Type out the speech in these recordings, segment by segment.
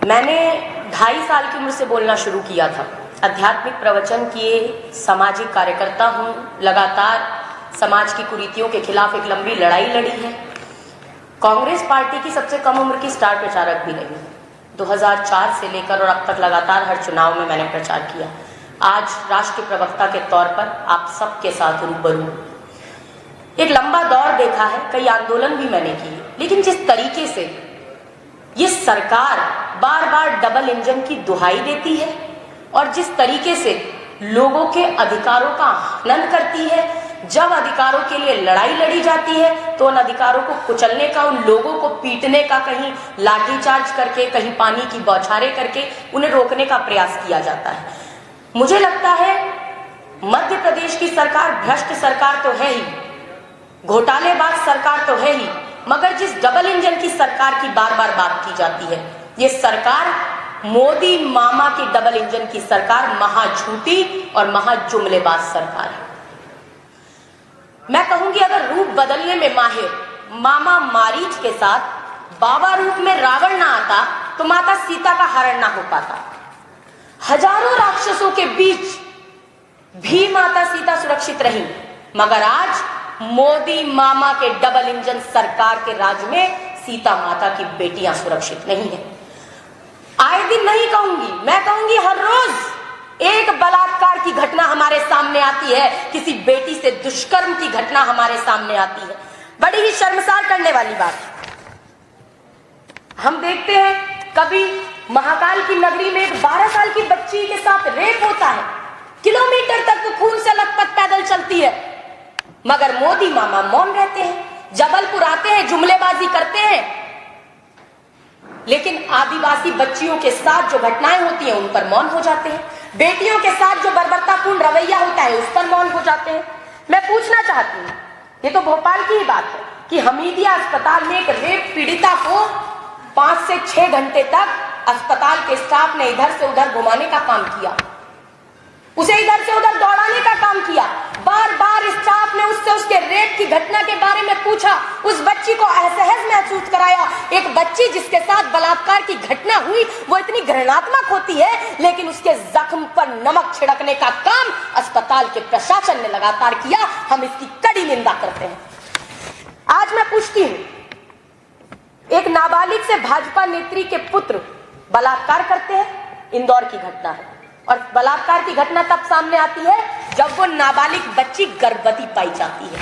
मैंने 2.5 साल की उम्र से बोलना शुरू किया था। आध्यात्मिक प्रवचन किए, सामाजिक कार्यकर्ता हूँ, लगातार समाज की कुरीतियों के खिलाफ एक लंबी लड़ाई लड़ी है। कांग्रेस पार्टी की सबसे कम उम्र की स्टार प्रचारक भी रही। 2004 से लेकर और अब तक लगातार हर चुनाव में मैंने प्रचार किया। आज राष्ट्रीय प्रवक्ता के तौर पर आप सबके साथ रूबरू। एक लंबा दौर देखा है, कई आंदोलन भी मैंने किए, लेकिन जिस तरीके से ये सरकार बार बार डबल इंजन की दुहाई देती है और जिस तरीके से लोगों के अधिकारों का हनन करती है, जब अधिकारों के लिए लड़ाई लड़ी जाती है तो उन अधिकारों को कुचलने का, उन लोगों को पीटने का, कहीं लाठीचार्ज करके, कहीं पानी की बौछारें करके उन्हें रोकने का प्रयास किया जाता है। मुझे लगता है मध्य प्रदेश की सरकार भ्रष्ट सरकार तो है ही, घोटालेबाज सरकार तो है ही, मगर जिस डबल इंजन की सरकार की बार बार बात की जाती है, ये सरकार मोदी मामा की डबल इंजन की सरकार महाझूठी और महाजुमलेबाज सरकार है। मैं कहूंगी अगर रूप बदलने में माहिर मामा मारीच के साथ बाबा रूप में रावण ना आता तो माता सीता का हरण ना हो पाता। हजारों राक्षसों के बीच भी माता सीता सुरक्षित रही, मगर आज मोदी मामा के डबल इंजन सरकार के राज में सीता माता की बेटियां सुरक्षित नहीं है। आए दिन नहीं कहूंगी, मैं कहूंगी हर रोज एक बलात्कार की घटना हमारे सामने आती है, किसी बेटी से दुष्कर्म की घटना हमारे सामने आती है। बड़ी ही शर्मसार करने वाली बात। हम देखते हैं कभी महाकाल की नगरी में एक 12 साल की बच्ची के साथ रेप होता है, किलोमीटर तक वो खून से लथपथ पैदल चलती है, मगर मोदी मामा मौन रहते हैं। जबलपुर आते हैं, जुमलेबाजी करते हैं, लेकिन आदिवासी बच्चियों के साथ जो घटनाएं होती हैं उन पर मौन हो जाते हैं। बेटियों के साथ जो बर्बरतापूर्ण रवैया होता है उस पर मौन हो जाते हैं। मैं पूछना चाहती हूँ, ये तो भोपाल की ही बात है कि हमीदिया अस्पताल में एक रेप पीड़िता को 5 से 6 घंटे तक अस्पताल के स्टाफ ने इधर से उधर घुमाने का काम किया, उसे इधर से उधर दौड़ाने का काम किया। बार बार स्टाफ ने उससे उसके रेप की घटना के बारे में पूछा, उस बच्ची को असहज महसूस कराया। एक बच्ची जिसके साथ बलात्कार की घटना हुई वो इतनी घृणात्मक होती है, लेकिन उसके जख्म पर नमक छिड़कने का काम अस्पताल के प्रशासन ने लगातार किया। हम इसकी कड़ी निंदा करते हैं। आज मैं पूछती हूं, एक नाबालिग से भाजपा नेत्री के पुत्र बलात्कार करते हैं, इंदौर की घटना है, और बलात्कार की घटना तब सामने आती है जब वो नाबालिग बच्ची गर्भवती पाई जाती है।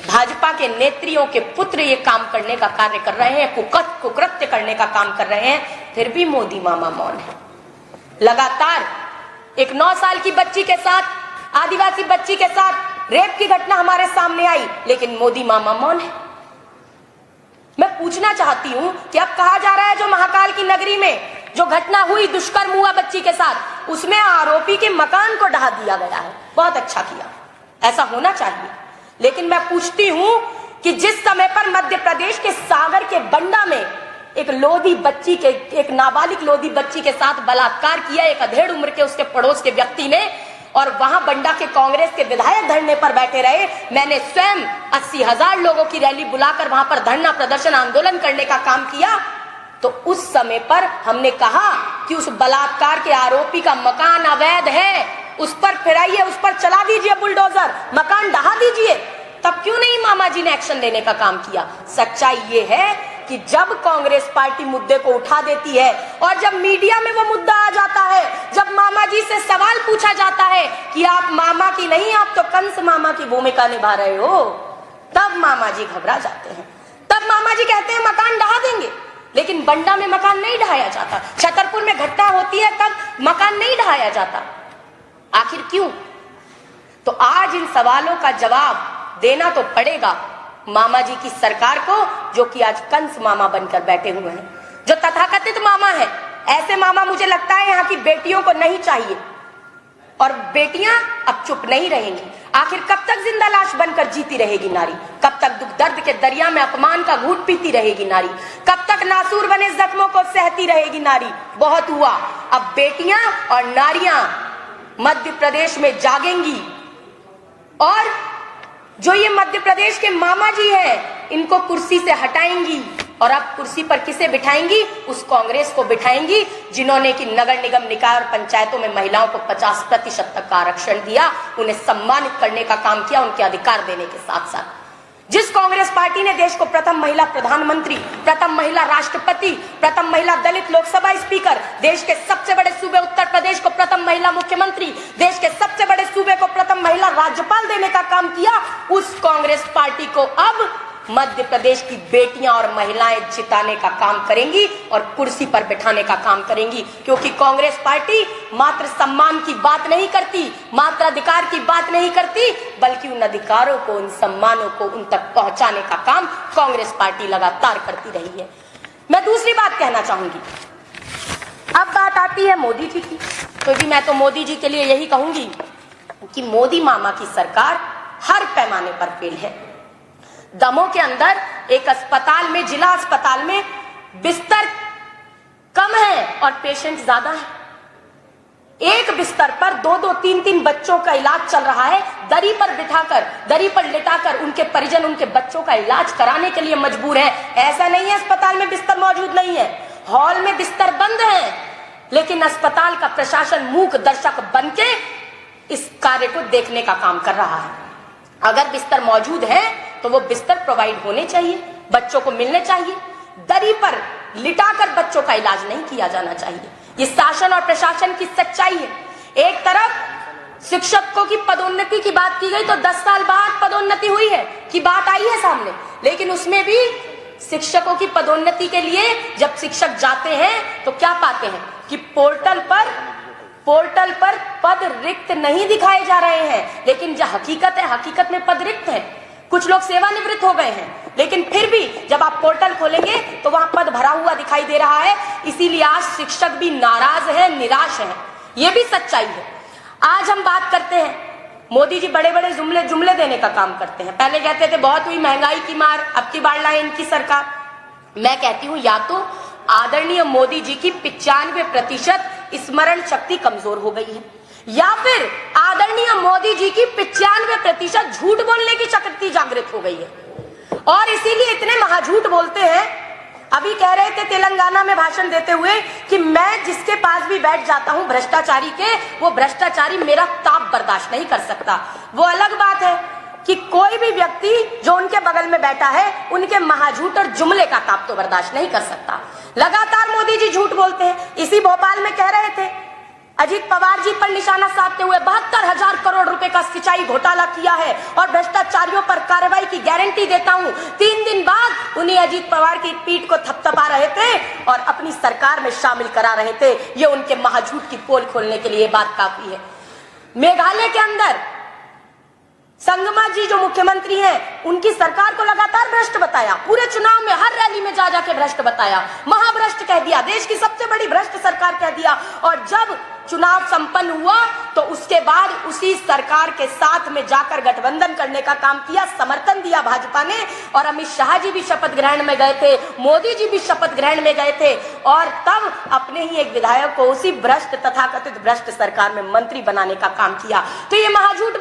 भाजपा के नेत्रियों के पुत्र ये काम करने का कार्य कर रहे हैं, कुकृत्य करने का काम कर रहे हैं, फिर भी मोदी मामा मौन है। लगातार एक 9 साल की बच्ची के साथ, आदिवासी बच्ची के साथ रेप की घटना हमारे सामने आई, लेकिन मोदी मामा मौन है। मैं पूछना चाहती हूं कि अब कहा जा रहा है जो महाकाल की नगरी में जो घटना हुई, दुष्कर्म हुआ बच्ची के साथ, उसमें आरोपी के मकान को ढहा दिया गया है। बहुत अच्छा किया, ऐसा होना चाहिए। लेकिन मैं पूछती हूं कि जिस समय पर मध्य प्रदेश के सागर के बंडा में एक लोधी बच्ची के, एक नाबालिग लोधी बच्ची के साथ बलात्कार किया एक अधेड़ उम्र के उसके पड़ोस के व्यक्ति ने, और वहां बंडा के कांग्रेस के विधायक धरने पर बैठे रहे, मैंने स्वयं 80,000 लोगों की रैली बुलाकर वहां पर धरना प्रदर्शन आंदोलन करने का काम किया, तो उस समय पर हमने कहा कि उस बलात्कार के आरोपी का मकान अवैध है, उस पर फिराइए, उस पर चला दीजिए बुलडोजर, मकान ढहा दीजिए। तब क्यों नहीं मामा जी ने एक्शन लेने का काम किया? सच्चाई ये है कि जब कांग्रेस पार्टी मुद्दे को उठा देती है और जब मीडिया में वो मुद्दा आ जाता है, जब मामा जी से सवाल पूछा जाता है कि आप मामा की नहीं, आप तो कंस मामा की भूमिका निभा रहे हो, तब मामा जी घबरा जाते हैं। तब मामा जी कहते हैं मकान ढहा देंगे, लेकिन बंडा में मकान नहीं ढहाया जाता। छतरपुर में घटना होती है तब मकान नहीं ढहाया जाता। आखिर क्यों? तो आज इन सवालों का जवाब देना तो पड़ेगा मामा जी की सरकार को, जो कि आज कंस मामा बनकर बैठे हुए हैं, जो तथाकथित मामा है। ऐसे मामा मुझे लगता है यहाँ की बेटियों को नहीं चाहिए, और बेटियां अब चुप नहीं रहेंगी। आखिर कब तक जिंदा लाश बनकर जीती रहेगी नारी? कब तक दुख दर्द के दरिया में अपमान का घूंट पीती रहेगी नारी? कब तक नासूर बने जख्मों को सहती रहेगी नारी? बहुत हुआ। अब बेटियां और नारियां मध्य प्रदेश में जागेंगी, और जो ये मध्य प्रदेश के मामा जी हैं, इनको कुर्सी से हटाएंगी और अब कुर्सी पर किसे बिठाएंगी? उस कांग्रेस को बिठाएंगी जिन्होंने कि नगर निगम, निकाय और पंचायतों में महिलाओं को 50% तक का आरक्षण दिया, उन्हें सम्मानित करने का काम किया, उनके अधिकार देने के साथ साथ। जिस कांग्रेस पार्टी ने देश को प्रथम महिला प्रधानमंत्री, प्रथम महिला राष्ट्रपति, प्रथम महिला दलित लोकसभा स्पीकर, देश के सबसे बड़े सूबे उत्तर प्रदेश को प्रथम महिला मुख्यमंत्री, देश के सबसे बड़े सूबे को प्रथम महिला राज्यपाल देने का काम किया, उस कांग्रेस पार्टी को अब मध्य प्रदेश की बेटियां और महिलाएं जिताने का काम करेंगी और कुर्सी पर बिठाने का काम करेंगी। क्योंकि कांग्रेस पार्टी मात्र सम्मान की बात नहीं करती, मात्र अधिकार की बात नहीं करती, बल्कि उन अधिकारों को, उन सम्मानों को उन तक पहुंचाने का काम कांग्रेस पार्टी लगातार करती रही है। मैं दूसरी बात कहना चाहूंगी। अब बात आती है मोदी जी की। तो जी मैं तो मोदी जी के लिए यही कहूंगी कि मोदी मामा की सरकार हर पैमाने पर फेल है। दमों के अंदर एक अस्पताल में, जिला अस्पताल में बिस्तर कम है और पेशेंट ज्यादा है। एक बिस्तर पर 2-2, 3-3 बच्चों का इलाज चल रहा है। दरी पर बिठाकर, दरी पर लिटाकर उनके परिजन उनके बच्चों का इलाज कराने के लिए मजबूर है। ऐसा नहीं है अस्पताल में बिस्तर मौजूद नहीं है, हॉल में बिस्तर बंद है, लेकिन अस्पताल का प्रशासन मूक दर्शक बनके इस कार्य को देखने का काम कर रहा है। अगर बिस्तर मौजूद है तो वो बिस्तर प्रोवाइड होने चाहिए, बच्चों को मिलने चाहिए। दरी पर लिटाकर बच्चों का इलाज नहीं किया जाना चाहिए। ये शासन और प्रशासन की सच्चाई है। एक तरफ शिक्षकों की पदोन्नति की बात की गई तो 10 साल बाद पदोन्नति हुई है की बात आई है सामने, लेकिन उसमें भी शिक्षकों की पदोन्नति के लिए जब शिक्षक जाते हैं तो क्या पाते हैं कि पोर्टल पर पद रिक्त नहीं दिखाए जा रहे हैं, लेकिन जो हकीकत है, हकीकत में पद रिक्त है। कुछ लोग सेवानिवृत्त हो गए हैं, लेकिन फिर भी जब आप पोर्टल खोलेंगे तो वहां पद भरा हुआ दिखाई दे रहा है। इसीलिए आज शिक्षक भी नाराज है, निराश है। ये भी सच्चाई है। आज हम बात करते हैं, मोदी जी बड़े बड़े जुमले देने का काम करते हैं। पहले कहते थे बहुत हुई महंगाई की मार, अब की बार लाए इनकी सरकार। मैं कहती हूं या तो आदरणीय मोदी जी की 95% स्मरण शक्ति कमजोर हो गई है, या फिर आदरणीय मोदी जी की 95% झूठ बोलने की शक्ति जागृत हो गई है और इसीलिए इतने महाझूठ बोलते हैं। अभी कह रहे थे तेलंगाना में भाषण देते हुए कि मैं जिसके पास भी बैठ जाता हूं भ्रष्टाचारी के, वो भ्रष्टाचारी मेरा ताप बर्दाश्त नहीं कर सकता। वो अलग बात है कि कोई भी व्यक्ति जो उनके बगल में बैठा है उनके महाझूठ और जुमले का ताप तो बर्दाश्त नहीं कर सकता। लगातार मोदी जी झूठ बोलते हैं। इसी भोपाल में कह रहे थे अजीत पवार जी पर निशाना साधते हुए 72,000 करोड़ रुपए का सिंचाई घोटाला किया है और भ्रष्टाचारियों पर कार्रवाई की गारंटी देता हूं। 3 दिन बाद उन्हें अजीत पवार की पीठ को थपथपा रहे थे और अपनी सरकार में शामिल करा रहे थे। ये उनके महाझूठ की पोल खोलने के लिए बात काफी है। मेघालय के अंदर संगमा जी जो मुख्यमंत्री हैं, उनकी सरकार को लगातार भ्रष्ट बताया। पूरे चुनाव में हर रैली में जा जाके भ्रष्ट बताया, महाभ्रष्ट कह दिया, देश की सबसे बड़ी भ्रष्ट सरकार कह दिया। और जब चुनाव संपन्न हुआ तो उसके बाद उसी सरकार के साथ में जाकर गठबंधन करने का काम किया, समर्थन दिया भाजपा ने। और अमित शाह जी भी शपथ ग्रहण में गए थे, मोदी जी भी शपथ ग्रहण में गए थे और तब अपने ही एक विधायक को उसी भ्रष्ट तथाकथित भ्रष्ट सरकार में मंत्री बनाने का काम किया। तो ये महाझूठ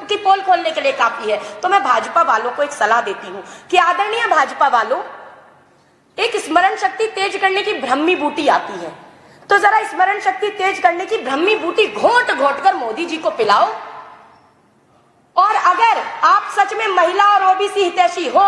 की पोल खोलने के लिए काफी है। तो मैं भाजपा वालों को एक सलाह देती हूँ कि आदरणीय भाजपा वालों, एक स्मरण शक्ति तेज करने की ब्रह्मी बूटी आती है, तो जरा स्मरण शक्ति तेज करने की ब्रह्मी बूटी घोंट घोंट कर मोदी जी को पिलाओ। और अगर आप सच में महिला और ओबीसी हितैषी हो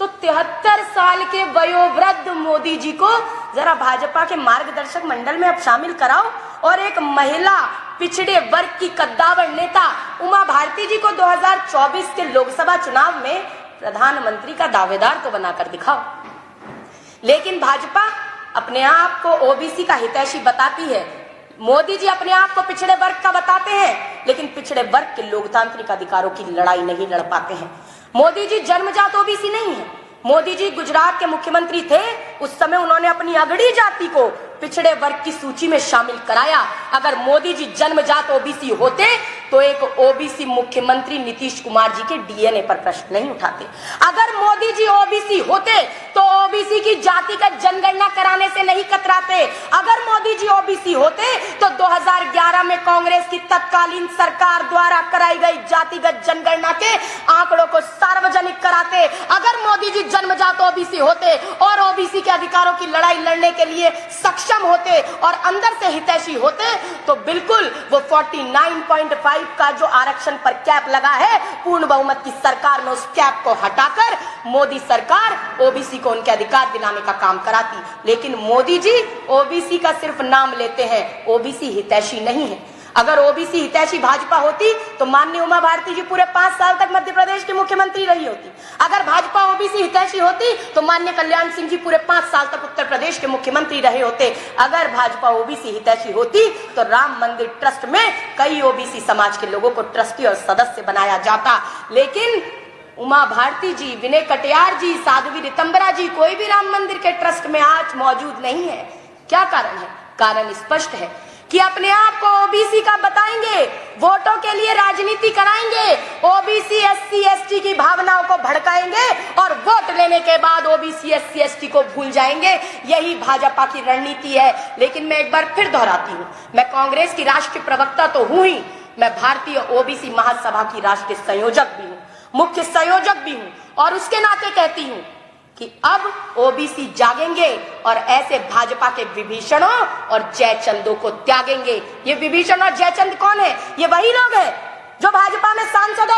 तो 73 साल के वयोवृद्ध मोदी जी को जरा भाजपा के मार्गदर्शक मंडल में अब शामिल कराओ और एक महिला पिछड़े वर्ग की कद्दावर नेता उमा भारती जी को 2024 के लोकसभा चुनाव में प्रधानमंत्री का दावेदार तो बनाकर दिखाओ। लेकिन भाजपा अपने आप को ओबीसी का हितैषी बताती है, मोदी जी अपने आप को पिछड़े वर्ग का बताते हैं, लेकिन पिछड़े वर्ग के लोकतांत्रिक अधिकारों की लड़ाई नहीं लड़ पाते हैं। मोदी जी जन्मजात ओबीसी नहीं है। मोदी जी गुजरात के मुख्यमंत्री थे, उस समय उन्होंने अपनी अगड़ी जाति को पिछड़े वर्ग की सूची में शामिल कराया। अगर मोदी जी जन्मजात ओबीसी होते तो एक ओबीसी मुख्यमंत्री नीतीश कुमार जी के डीएनए पर प्रश्न नहीं उठाते। अगर मोदी जी ओबीसी होते तो ओबीसी की जातिगत जनगणना कराने से नहीं कतराते। अगर मोदी जी ओबीसी होते तो 2011 में कांग्रेस की तत्कालीन सरकार द्वारा कराई गई जातिगत जनगणना के आंकड़ों को सार्वजनिक कराते। अगर मोदी जी जन्मजात ओबीसी होते और ओबीसी के अधिकारों की लड़ाई लड़ने के लिए सक्षम होते और अंदर से हितैषी होते तो बिल्कुल वो 49.5 का जो आरक्षण पर कैप लगा है, पूर्ण बहुमत की सरकार में उस कैप को हटाकर मोदी सरकार ओबीसी को उनके अधिकार दिलाने का काम कराती। लेकिन मोदी जी ओबीसी का सिर्फ नाम लेते हैं, ओबीसी हितैषी नहीं है। अगर ओबीसी हितैषी भाजपा होती तो माननीय उमा भारती जी पूरे 5 साल तक मध्य प्रदेश की मुख्यमंत्री रही होती। अगर भाजपा ओबीसी हितैषी होती तो माननीय कल्याण सिंह जी पूरे 5 साल तक उत्तर प्रदेश के मुख्यमंत्री रहे होते। अगर भाजपा ओबीसी हितैषी होती तो राम मंदिर ट्रस्ट में कई ओबीसी समाज के लोगों को ट्रस्टी और सदस्य बनाया जाता। लेकिन उमा भारती जी, विनय कटियार जी, साध्वी रितंबरा जी, कोई भी राम मंदिर के ट्रस्ट में आज मौजूद नहीं है। क्या कारण है? कारण स्पष्ट है कि अपने आप को ओबीसी का बताएंगे, वोटों के लिए राजनीति कराएंगे, ओबीसी एससी एसटी की भावनाओं को भड़काएंगे और वोट लेने के बाद ओबीसी एससी एसटी को भूल जाएंगे। यही भाजपा की रणनीति है। लेकिन मैं एक बार फिर दोहराती हूँ, मैं कांग्रेस की राष्ट्रीय प्रवक्ता तो हूं ही, मैं भारतीय ओबीसी महासभा की राष्ट्रीय संयोजक भी हूँ, मुख्य संयोजक भी हूँ, और उसके नाते कहती हूँ कि अब ओबीसी जागेंगे और ऐसे भाजपा के विभीषणों और जयचंदों को त्यागेंगे। ये विभीषण और जयचंद कौन है? ये वही लोग हैं जो भाजपा में सांसद और